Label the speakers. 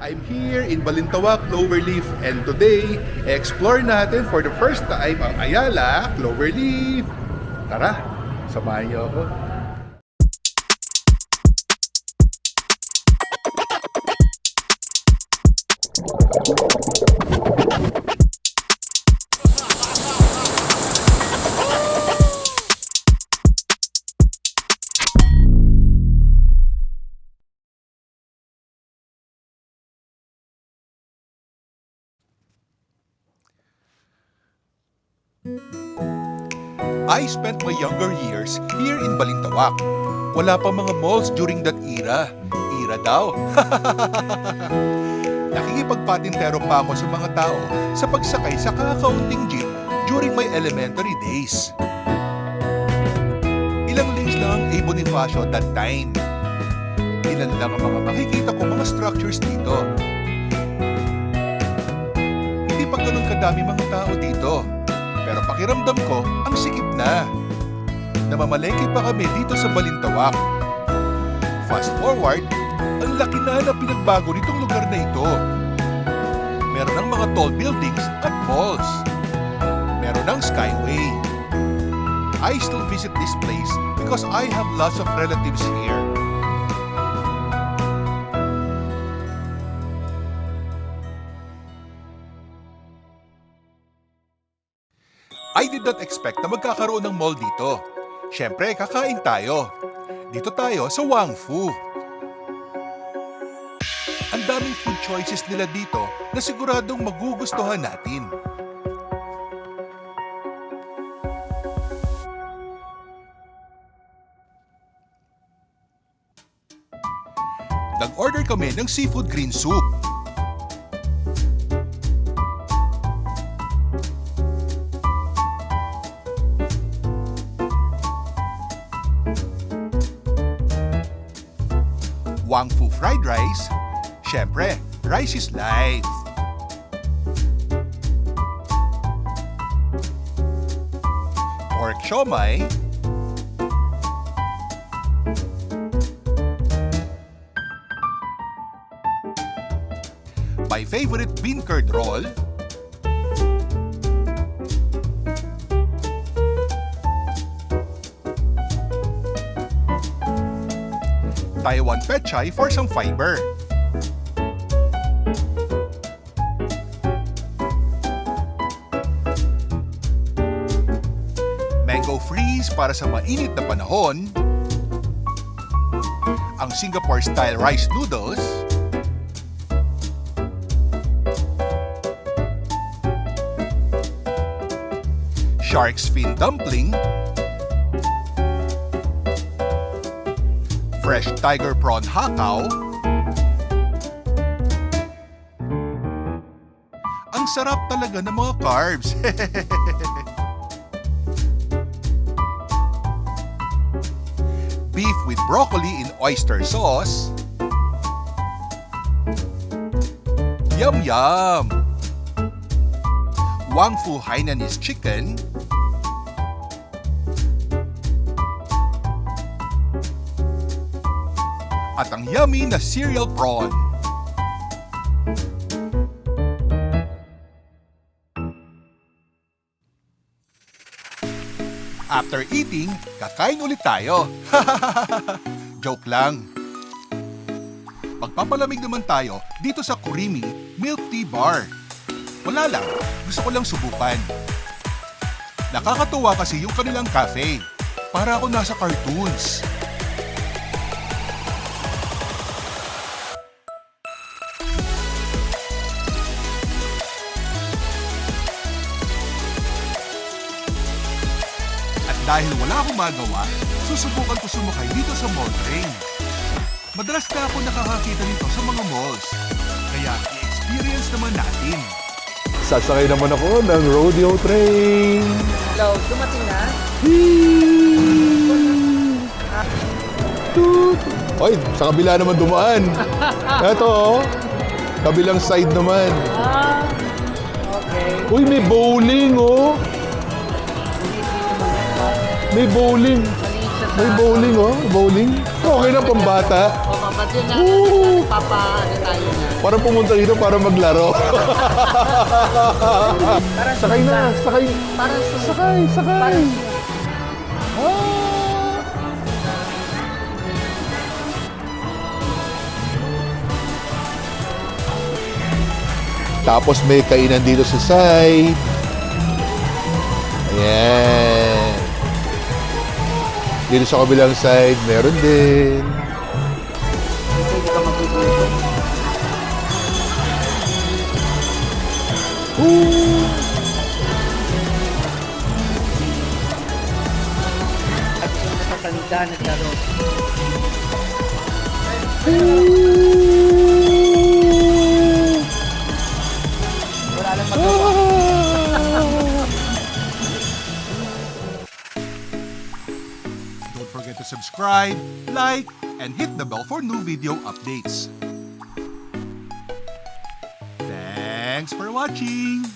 Speaker 1: I'm here in Balintawak, Cloverleaf, and today, explore natin for the first time ang Ayala, Cloverleaf. Tara, samahan niyo ako.
Speaker 2: I spent my younger years here in Balintawak. Wala pa mga malls during that era. Era daw. Nakikipagpatintero pa ako sa mga tao sa pagsakay sa kakaunting jeep during my elementary days. Ilang lanes lang ang A. Bonifacio at that time. Ilan lang ang mga makikita ko mga structures dito. Hindi pa ganun kadami mga tao dito. Pero pakiramdam ko, ang sikip na. Namamalengke pa kami dito sa Balintawak. Fast forward, ang laki na pinagbago nitong lugar na ito. Meron ng mga tall buildings at malls. Meron ng skyway. I still visit this place because I have lots of relatives here. I did not expect na magkakaroon ng mall dito. Siyempre, kakain tayo. Dito tayo sa Wang Fu. Ang daming food choices nila dito na siguradong magugustuhan natin. Nag-order kami ng seafood green soup. Wang Fu fried rice. Siyempre, rice is life. Pork siomai. My favorite bean curd roll. Taiwan pechay for some fiber. Mango freeze para sa mainit na panahon. Ang Singapore-style rice noodles. Shark's fin dumpling. Fresh tiger prawn hakaw. Ang sarap talaga ng mga carbs. Beef with broccoli in oyster sauce. Yum yum! Wang Fu Hainanese chicken. At ang yummy na cereal prawn. After eating, kakain ulit tayo. Joke lang. Magpapalamig naman tayo dito sa Kurimi Milk Tea Bar. Wala lang, gusto ko lang subukan. Nakakatuwa kasi yung kanilang cafe. Para ako nasa cartoons. Dahil wala akong magawa, susubukan ko sumakay dito sa mall train. Madalas na ako nakakakita nito sa mga malls. Kaya i-experience naman natin.
Speaker 3: Sasakay naman ako ng rodeo train.
Speaker 4: Hello, dumating na?
Speaker 3: Oy, sa kabila naman dumaan. Ito oh, kabilang side naman.
Speaker 4: Okay.
Speaker 3: Uy, may bowling oh. May bowling. May bowling oh, bowling. Okay na pambata.
Speaker 4: O, kapatid na,
Speaker 3: Woo!
Speaker 4: papa, ano tayo na.
Speaker 3: Para pumunta dito para maglaro. Sakay na, sakay.
Speaker 4: Para sa...
Speaker 3: Sakay, sakay. Ah! Tapos may kainan dito sa side. Ayan. Dito sa kabilang side, meron din.
Speaker 4: Hindi ka magtututo. At yung natatanda naglaro. Wala lang magawa.
Speaker 2: Don't forget to subscribe, like, and hit the bell for new video updates. Thanks for watching!